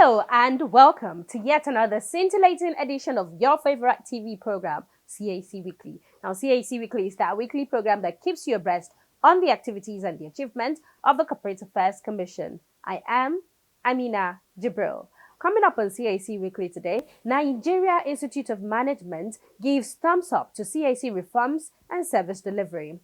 Hello and welcome to yet another scintillating edition of your favorite TV program, CAC Weekly. Now, CAC Weekly is that weekly program that keeps you abreast on the activities and the achievements of the Corporate Affairs Commission. I am Amina Jibril. Coming up on CAC Weekly today, Nigeria Institute of Management gives thumbs up to CAC reforms and service delivery.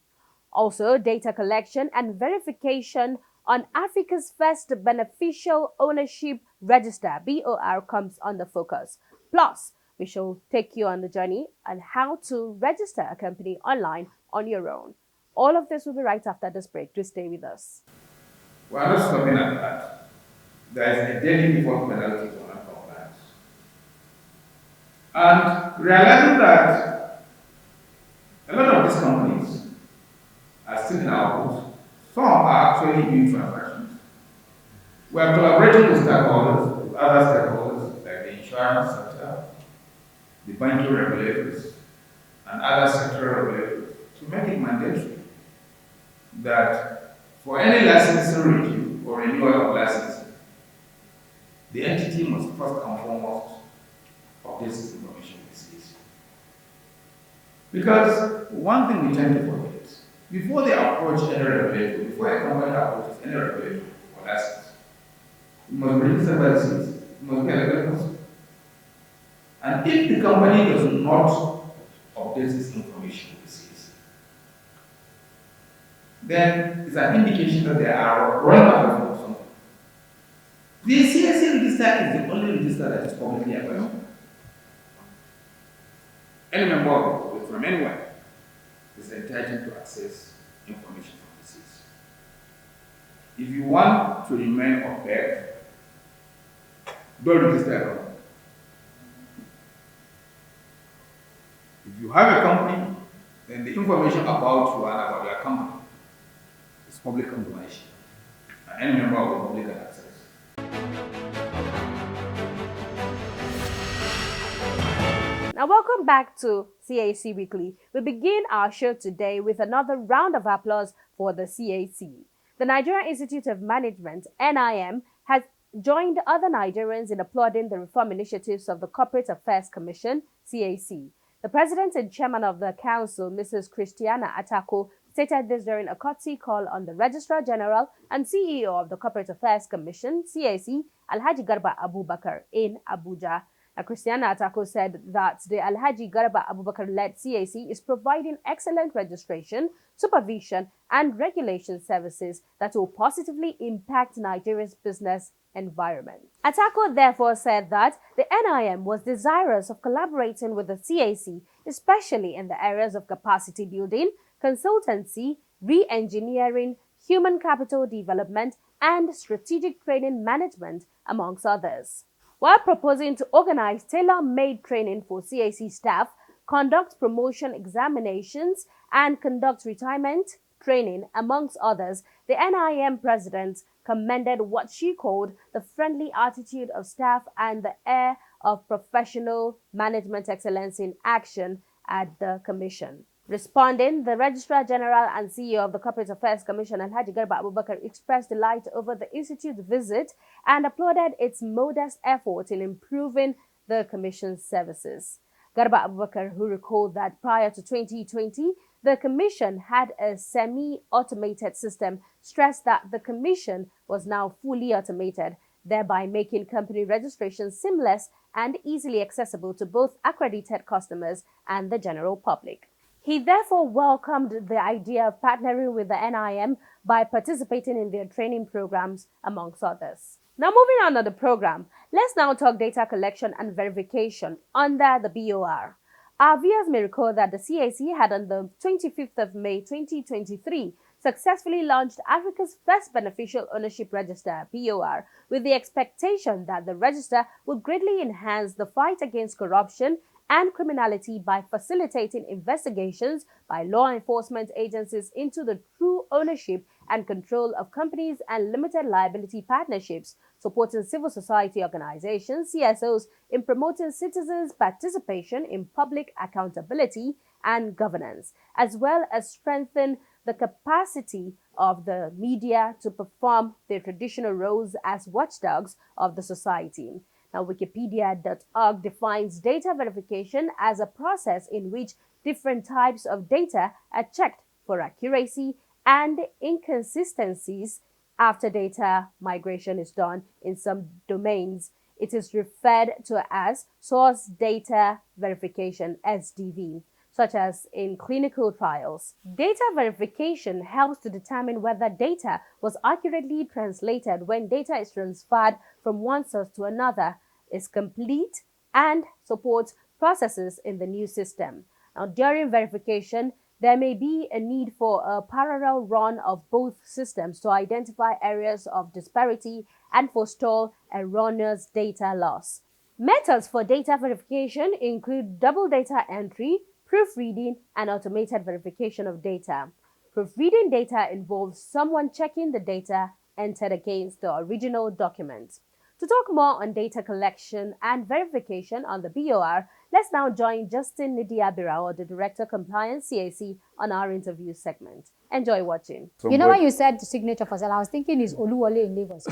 Also, data collection and verification on Africa's first beneficial ownership register, BOR, comes under focus. Plus, we shall take you on the journey on how to register a company online on your own. All of this will be right after this break. Do stay with us. We are not stopping at that. There is a daily default penalty for non-compliance. And realizing that a lot of these companies are still in our books, some are actually doing transactions. We are collaborating with stakeholders, with other stakeholders like the insurance sector, the banking regulators, and other sectoral regulators to make it mandatory that for any licensing review or renewal of licensing, the entity must first and foremost update this information with CAC. Because one thing we tend to forget, before they approach any regulator, before a company approaches any regulator or license, it must be registered by the CAC, it must be elected. And if the company does not update this information with CAC, then it's an indication that they are running away from something. The CAC register is the only register that is publicly available. Any member from anywhere is entitled to access information from the CAC. If you want to remain opaque, don't register a company. If you have a company, then the information about you and about your company is public information, and any member will public access. Now, welcome back to CAC Weekly. We begin our show today with another round of applause for the CAC. The Nigerian Institute of Management, NIM, has joined other Nigerians in applauding the reform initiatives of the Corporate Affairs Commission, CAC. The president and chairman of the council, Mrs. Christiana Atako, stated this during a courtesy call on the Registrar General and CEO of the Corporate Affairs Commission, CAC, Alhaji Garba Abubakar, in Abuja. Christiana Atako said that the Alhaji Garba Abubakar-led CAC is providing excellent registration, supervision, and regulation services that will positively impact Nigeria's business environment. Atako therefore said that the NIM was desirous of collaborating with the CAC, especially in the areas of capacity building, consultancy, re-engineering, human capital development, and strategic training management, amongst others. While proposing to organize tailor-made training for CAC staff, conduct promotion examinations, and conduct retirement training, amongst others, the NIM president commended what she called the friendly attitude of staff and the air of professional management excellence in action at the commission. Responding, the Registrar General and CEO of the Corporate Affairs Commission, Alhaji Garba Abubakar, expressed delight over the Institute's visit and applauded its modest effort in improving the Commission's services. Garba Abubakar, who recalled that prior to 2020, the Commission had a semi-automated system, stressed that the Commission was now fully automated, thereby making company registration seamless and easily accessible to both accredited customers and the general public. He therefore welcomed the idea of partnering with the NIM by participating in their training programs, amongst others. Now, moving on to the program, let's now talk data collection and verification under the BOR. Our viewers may recall that the CAC had on the 25th of May 2023 successfully launched Africa's first beneficial ownership register, BOR, with the expectation that the register would greatly enhance the fight against corruption and criminality by facilitating investigations by law enforcement agencies into the true ownership and control of companies and limited liability partnerships, supporting civil society organizations, CSOs, in promoting citizens' participation in public accountability and governance, as well as strengthen the capacity of the media to perform their traditional roles as watchdogs of the society. Now, Wikipedia.org defines data verification as a process in which different types of data are checked for accuracy and inconsistencies after data migration is done in some domains. It is referred to as source data verification, SDV, such as in clinical trials. Data verification helps to determine whether data was accurately translated when data is transferred from one source to another, is complete, and supports processes in the new system. Now, during verification, there may be a need for a parallel run of both systems to identify areas of disparity and forestall erroneous data loss. Methods for data verification include double data entry, proofreading, and automated verification of data. Proofreading data involves someone checking the data entered against the original document. To talk more on data collection and verification on the BOR, let's now join Justin Nidiabirao, the Director Compliance CAC, on our interview segment. Enjoy watching. You know, when you said signature for sale, I was thinking it's Oluwole in Lagos.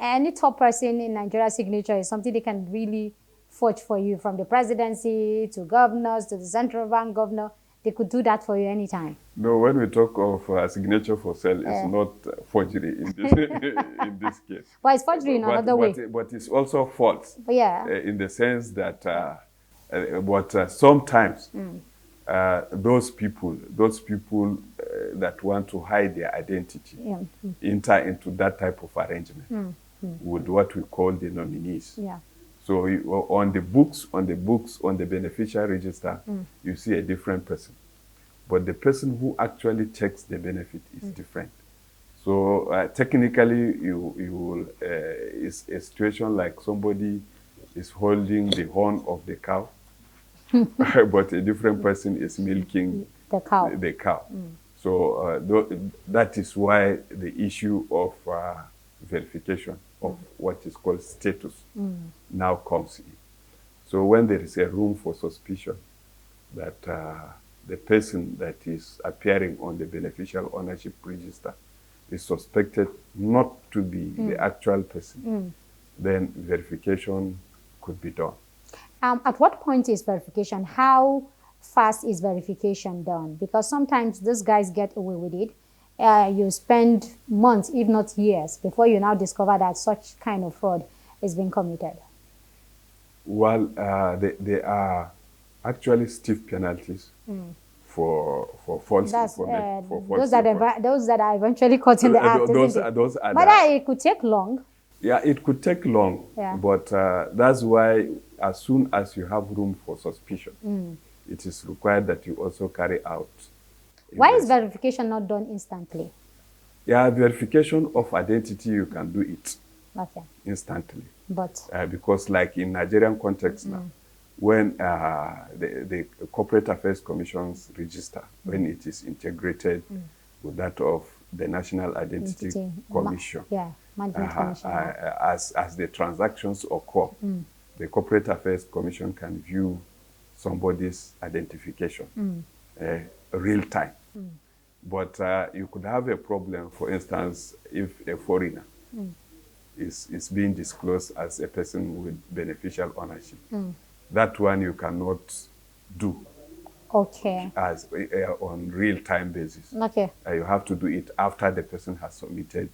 Any top person in Nigeria signature is something they can really forge for you, from the presidency to governors to the central bank governor. They could do that for you anytime. No, when we talk of signature for sale, it's not forgery in this, in this case. Well, it's forgery in another way. But it's also false. Yeah. In the sense that sometimes those people that want to hide their identity enter into that type of arrangement with what we call the nominees. Yeah. So on the beneficiary register, you see a different person. But the person who actually checks the benefit is different. So technically, it's a situation like somebody is holding the horn of the cow, but a different person is milking the cow. So that is why the issue of verification of what is called status now comes in. So when there is a room for suspicion that the person that is appearing on the beneficial ownership register is suspected not to be the actual person, then verification could be done. At what point is verification? How fast is verification done? Because sometimes these guys get away with it. You spend months, if not years, before you now discover that such kind of fraud is being committed. Well, there are actually stiff penalties for false information. Those that are eventually caught in the act. But it could take long. Yeah, it could take long. Yeah. But that's why, as soon as you have room for suspicion, it is required that you also carry out. Why is verification not done instantly? Yeah, verification of identity, you can do it instantly. But because like in Nigerian context now, when the Corporate Affairs Commission's register, when it is integrated with that of the National Identity Commission, as the transactions occur, the Corporate Affairs Commission can view somebody's identification real time. But you could have a problem, for instance, if a foreigner is being disclosed as a person with beneficial ownership. That one you cannot do as on real-time basis. You have to do it after the person has submitted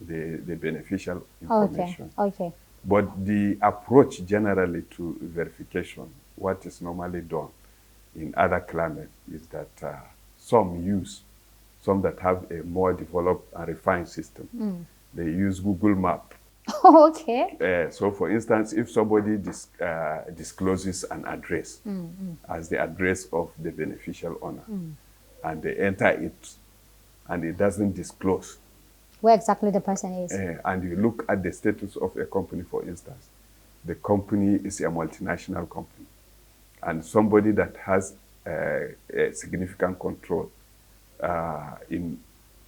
the beneficial information. But the approach generally to verification, what is normally done in other climates, is that some that have a more developed and refined system, they use Google Map. So for instance, if somebody discloses an address as the address of the beneficial owner, and they enter it, and it doesn't disclose where exactly the person is, and you look at the status of a company, for instance, the company is a multinational company, and somebody that has a significant control in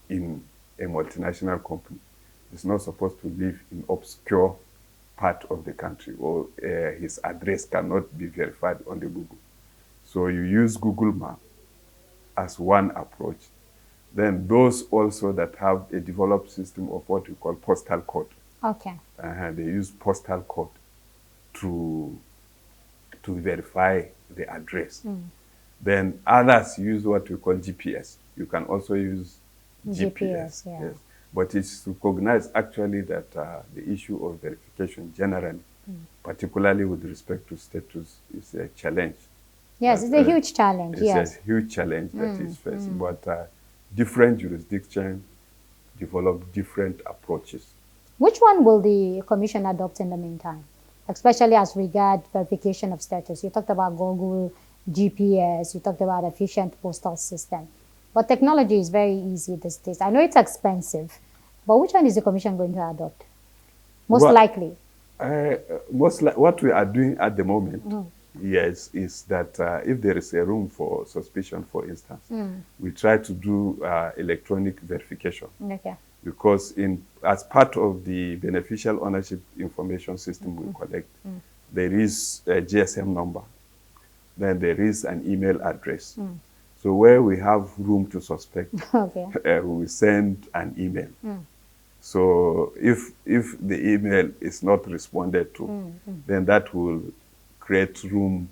a multinational company is not supposed to live in obscure part of the country, or his address cannot be verified on the Google. So you use Google Map as one approach. Then those also that have a developed system of what we call postal code. Okay. They use postal code to verify the address. Then others use what we call GPS. You can also use GPS. Yeah. Yes. But it's recognized actually that the issue of verification generally, particularly with respect to status, is a challenge. Yes, it's a huge challenge. It's Yes. a huge challenge that is faced. But different jurisdictions develop different approaches. Which one will the commission adopt in the meantime, especially as regard verification of status? You talked about Google, GPS, you talked about efficient postal system. But technology is very easy these days. I know it's expensive, but which one is the commission going to adopt? Most likely. What we are doing at the moment, yes, is that if there is a room for suspicion, for instance, we try to do electronic verification. Okay. Because as part of the beneficial ownership information system we collect, there is a GSM number, then there is an email address. So where we have room to suspect, we send an email. So if the email is not responded to, then that will create room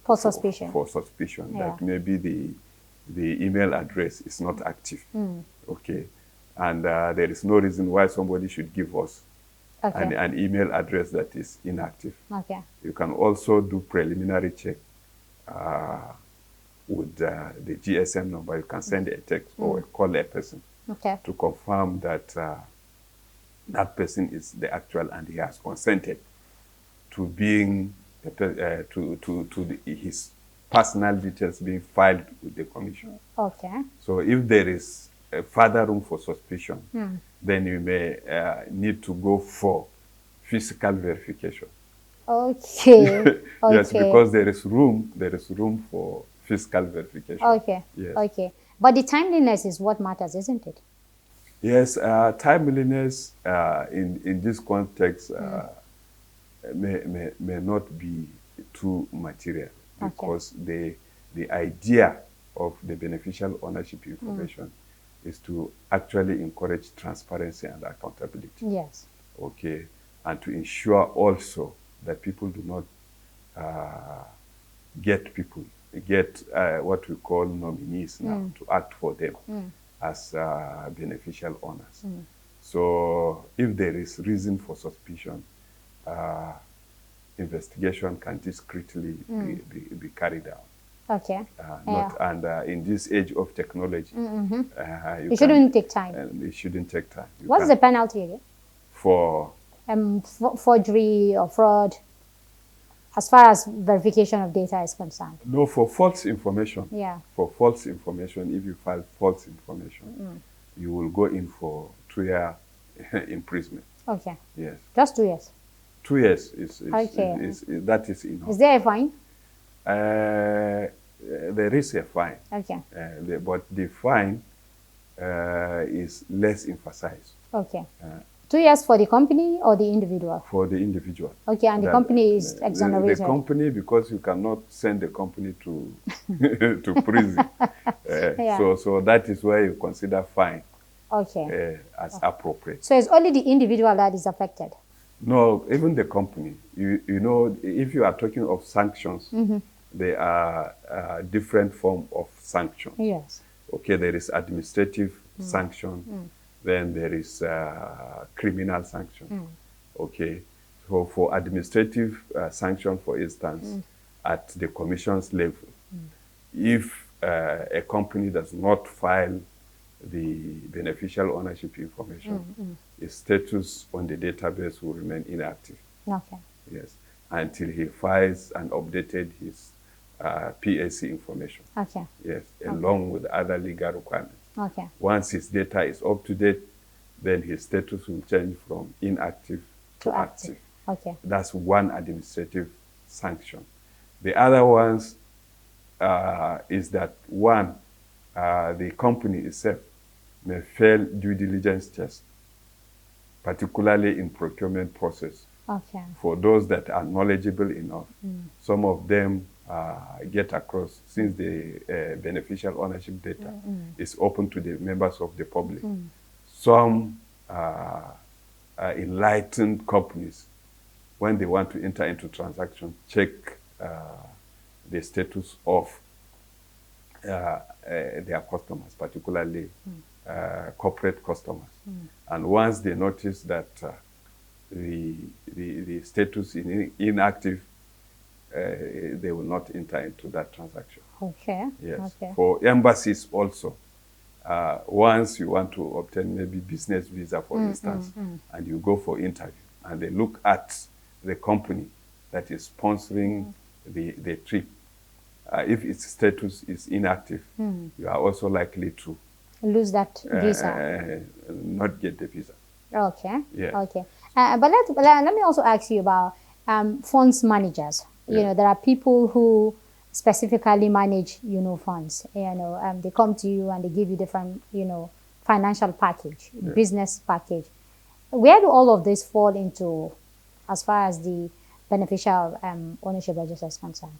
for suspicion. For suspicion that maybe the email address is not active. Okay. And there is no reason why somebody should give us an email address that is inactive. Okay. You can also do preliminary check with the GSM number. You can send a text or call a person to confirm that that person is the actual and he has consented to being his personal details being filed with the commission. Okay. So if there is further room for suspicion, then you may need to go for physical verification. Okay. Yes, because there is room for physical verification. Okay. Yes. Okay. But the timeliness is what matters, isn't it? Yes, timeliness in this context may not be too material, because the idea of the beneficial ownership information is to actually encourage transparency and accountability. Yes. Okay, and to ensure also that people do not get what we call nominees now to act for them as beneficial owners. So if there is reason for suspicion, investigation can discreetly be carried out. Okay. And in this age of technology, it shouldn't take time. It shouldn't take time. What's the penalty again? For forgery or fraud, as far as verification of data is concerned? No, for false information. Yeah. For false information, if you file false information, you will go in for 2-year imprisonment. Okay. Yes. Just 2 years? 2 years Okay. that is enough. Is there a fine? There is a fine. Okay. But the fine is less emphasized. Okay. 2 years for the company or the individual? For the individual. Okay, and the company is exonerated? The company, because you cannot send the company to to prison. So that is where you consider fine as appropriate. So it's only the individual that is affected? No, even the company. You know, if you are talking of sanctions, there are different forms of sanctions. Yes. Okay, there is administrative sanction, then there is criminal sanction. Okay, so for administrative sanction, for instance, at the commission's level, if a company does not file the beneficial ownership information, its status on the database will remain inactive. Okay. Yes, until he files and updated his PAC information. Okay. Yes, along with other legal requirements. Okay. Once his data is up to date, then his status will change from inactive to active. Okay. That's one administrative sanction. The other ones is that the company itself may fail due diligence tests, particularly in procurement process. Okay. For those that are knowledgeable enough, some of them get across, since the beneficial ownership data is open to the members of the public. Some enlightened companies, when they want to enter into transaction, check the status of their customers, particularly corporate customers. And once they notice that the status is inactive, they will not enter into that transaction. Okay. Yes. Okay. For embassies also, once you want to obtain maybe business visa, for instance, and you go for interview, and they look at the company that is sponsoring the trip, if its status is inactive, you are also likely to lose that visa. Not get the visa. Okay. Yeah. Okay. But let me also ask you about funds managers. You know, there are people who specifically manage, funds. They come to you and they give you different, financial package, business package. Where do all of this fall into as far as the beneficial ownership register is concerned?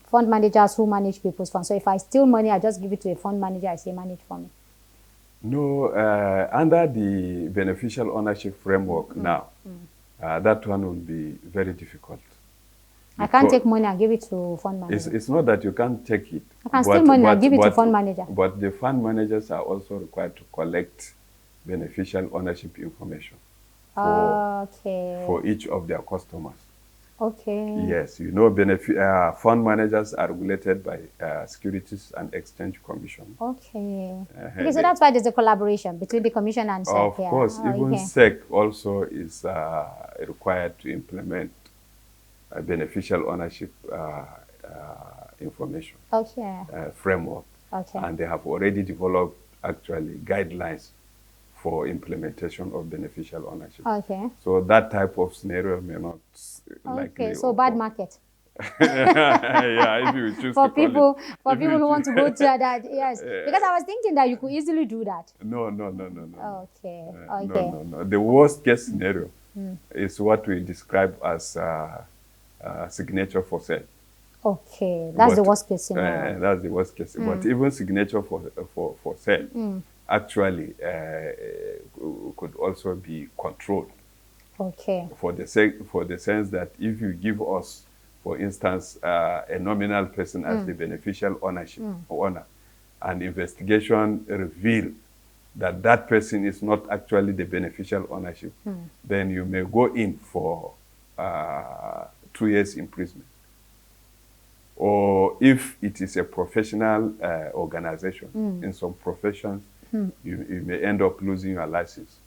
Fund managers who manage people's funds. So if I steal money, I just give it to a fund manager, I say manage for me. No, under the beneficial ownership framework now, that one will be very difficult. I can't take money and give it to fund manager. It's not that you can't take it. I can steal money and give it to fund manager. But the fund managers are also required to collect beneficial ownership information for each of their customers. Okay. Yes, fund managers are regulated by Securities and Exchange Commission. Okay. Okay, so that's why there's a collaboration between the commission and SEC. Of course, even SEC also is required to implement beneficial ownership information framework. Okay. And they have already developed actually guidelines for implementation of beneficial ownership. Okay. So that type of scenario may not likely. Okay, so bad market. Yeah, if you choose for people who want to go to that, yes. Because I was thinking that you could easily do that. No. Okay. No. The worst case scenario is what we describe as signature for sale. Okay, that's the worst case scenario. That's the worst case. But even signature for sale actually could also be controlled. Okay. For the sense that if you give us, for instance, a nominal person as the beneficial owner, and investigation reveal that person is not actually the beneficial ownership, then you may go in for 2 years imprisonment. Or if it is a professional organization, in some professions, you may end up losing your license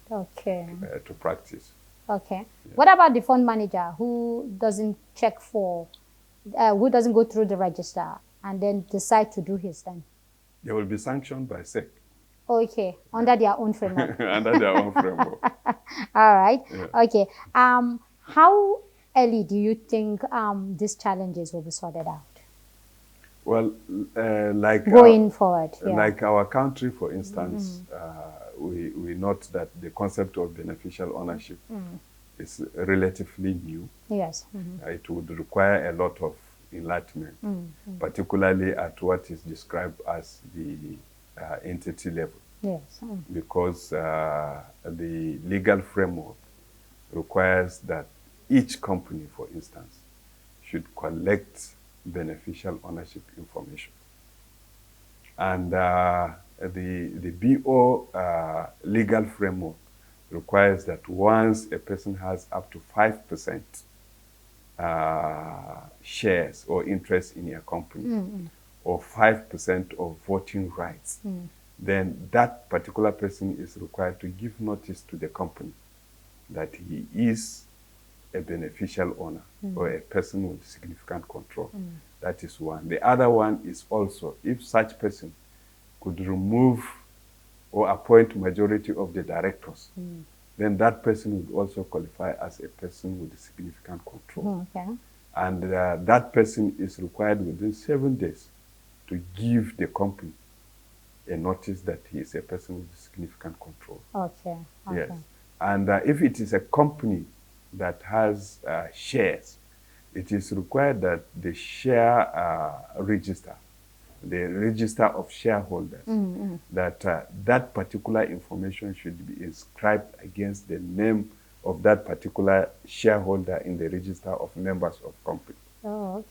to practice. Okay. Yeah. What about the fund manager who doesn't check for, who doesn't go through the register and then decide to do his thing? They will be sanctioned by SEC. Okay, under their own framework. Under their own framework. All right. Yeah. Okay. How early do you think these challenges will be sorted out? Well, like going forward, like our country, for instance, we note that the concept of beneficial ownership is relatively new. Yes. It would require a lot of enlightenment, particularly at what is described as the entity level. Yes. Because the legal framework requires that each company, for instance, should collect beneficial ownership information. And the BO legal framework requires that once a person has up to 5% shares or interest in a company, or 5% of voting rights, then that particular person is required to give notice to the company that he is a beneficial owner or a person with significant control. That is one. The other one is also if such person could remove or appoint majority of the directors, then that person would also qualify as a person with significant control. Okay. And that person is required within 7 days to give the company a notice that he is a person with significant control. Okay. Yes. And if it is a company that has shares, it is required that the share register, the register of shareholders, that particular information should be inscribed against the name of that particular shareholder in the register of members of company. Oh,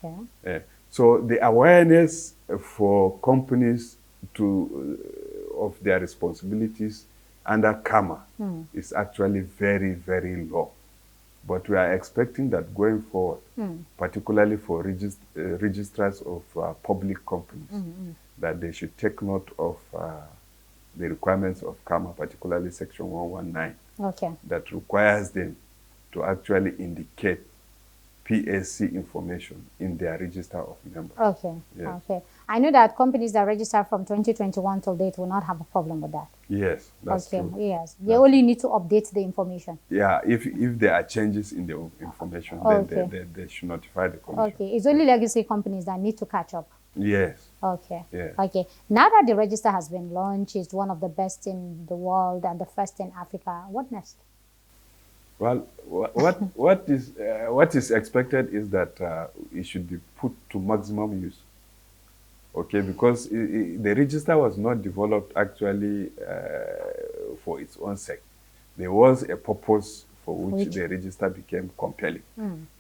okay. So the awareness for companies of their responsibilities under CAMA is actually very, very low. But we are expecting that going forward, particularly for registrars of public companies, that they should take note of the requirements of CAMA, particularly Section 119, that requires them to actually indicate PSC information in their register of members. Okay, okay. I know that companies that register from 2021 till date will not have a problem with that. Yes, that's true. Yes, they only need to update the information. Yeah, if there are changes in the information, then they should notify the commission. Okay, it's only legacy companies that need to catch up. Yes. Okay. Yeah. Okay. Now that the register has been launched, it's one of the best in the world and the first in Africa. What next? Well, what is expected is that it should be put to maximum use. Okay, because the register was not developed actually for its own sake. There was a purpose for which the register became compelling.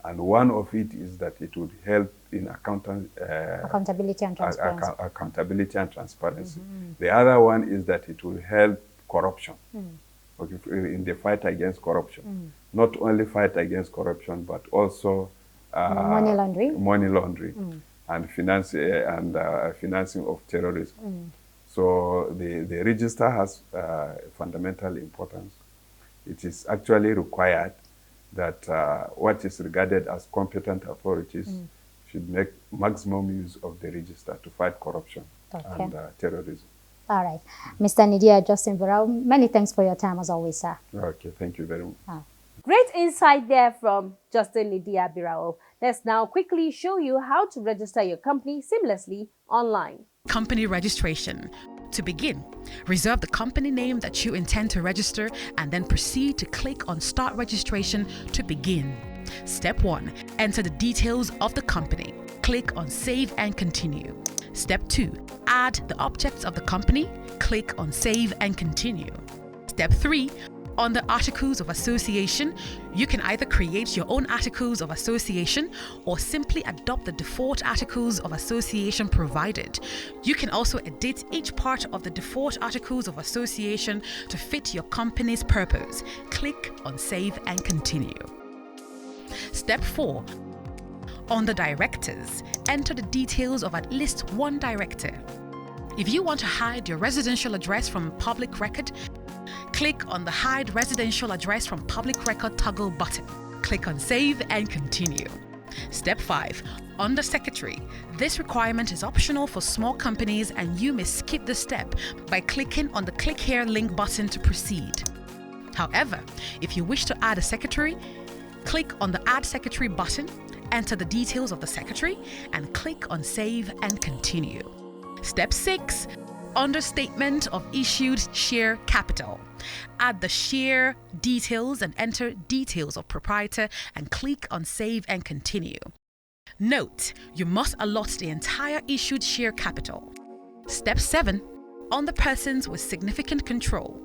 And one of it is that it would help in accountability and transparency. Accountability and transparency. The other one is that it will help corruption. Okay, in the fight against corruption. Not only fight against corruption, but also money laundering. And financing of terrorism. So the register has fundamental importance. It is actually required that what is regarded as competent authorities should make maximum use of the register to fight corruption and terrorism. All right. Mr. Nidia Justin Birao, many thanks for your time as always, sir. Okay, thank you very much. Great insight there from Justin Nidia Birao. Let's now quickly show you how to register your company seamlessly online. Company registration. To begin, reserve the company name that you intend to register and then proceed to click on Start Registration to begin. Step 1. Enter the details of the company. Click on Save and Continue. Step 2. Add the objects of the company. Click on Save and Continue. Step 3. Under Articles of Association, you can either create your own Articles of Association or simply adopt the default Articles of Association provided. You can also edit each part of the default Articles of Association to fit your company's purpose. Click on Save and Continue. Step 4. Under Directors, enter the details of at least one director. If you want to hide your residential address from public record, click on the Hide Residential Address from Public Record toggle button. Click on Save and Continue. Step 5. Under Secretary, this requirement is optional for small companies and you may skip the step by clicking on the Click Here link button to proceed. However, if you wish to add a secretary, click on the Add Secretary button, enter the details of the secretary, and click on Save and Continue. Step 6. Under Statement of Issued Share Capital, add the share details and enter details of proprietor and click on Save and Continue. Note, you must allot the entire issued share capital. Step 7. On the persons with significant control,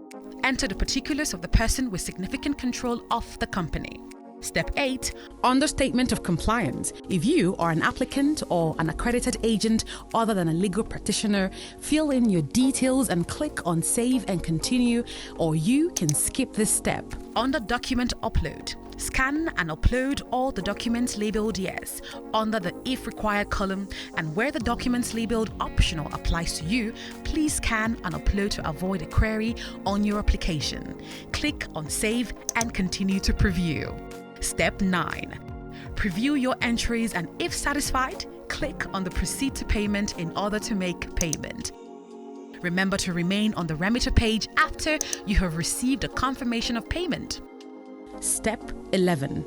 enter the particulars of the person with significant control of the company. Step 8. Under Statement of Compliance, if you are an applicant or an accredited agent other than a legal practitioner, fill in your details and click on Save and Continue, or you can skip this step. Under Document Upload, scan and upload all the documents labeled Yes under the If Required column, and where the documents labeled Optional applies to you, please scan and upload to avoid a query on your application. Click on Save and Continue to preview. Step 9. Preview your entries and if satisfied, click on the Proceed to Payment in order to make payment. Remember to remain on the remitter page after you have received a confirmation of payment. Step 11.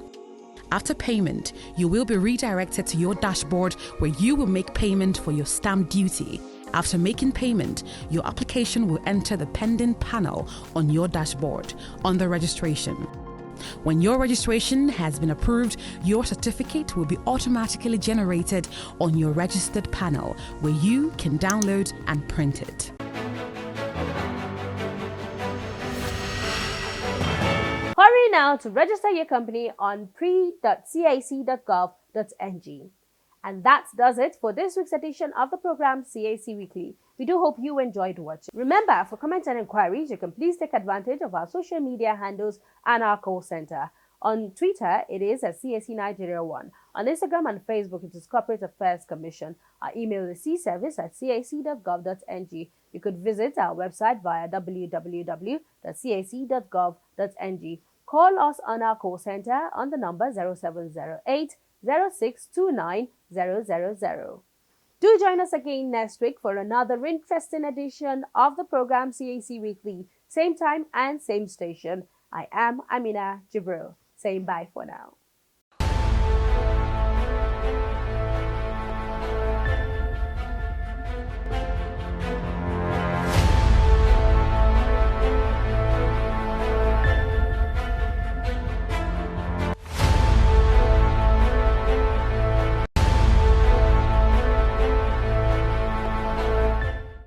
After payment, you will be redirected to your dashboard where you will make payment for your stamp duty. After making payment, your application will enter the pending panel on your dashboard under registration. When your registration has been approved, your certificate will be automatically generated on your registered panel, where you can download and print it. Hurry now to register your company on pre.cac.gov.ng. And that does it for this week's edition of the program CAC Weekly. We do hope you enjoyed watching. Remember, for comments and inquiries, you can please take advantage of our social media handles and our call center. On Twitter, it is at CAC Nigeria 1. On Instagram and Facebook, it is Corporate Affairs Commission. Our email is cservice@cac.gov.ng. You could visit our website via www.cac.gov.ng. Call us on our call center on the number 0708 0629 000. Do join us again next week for another interesting edition of the program CAC Weekly. Same time and same station. I am Amina Jibril, saying bye for now.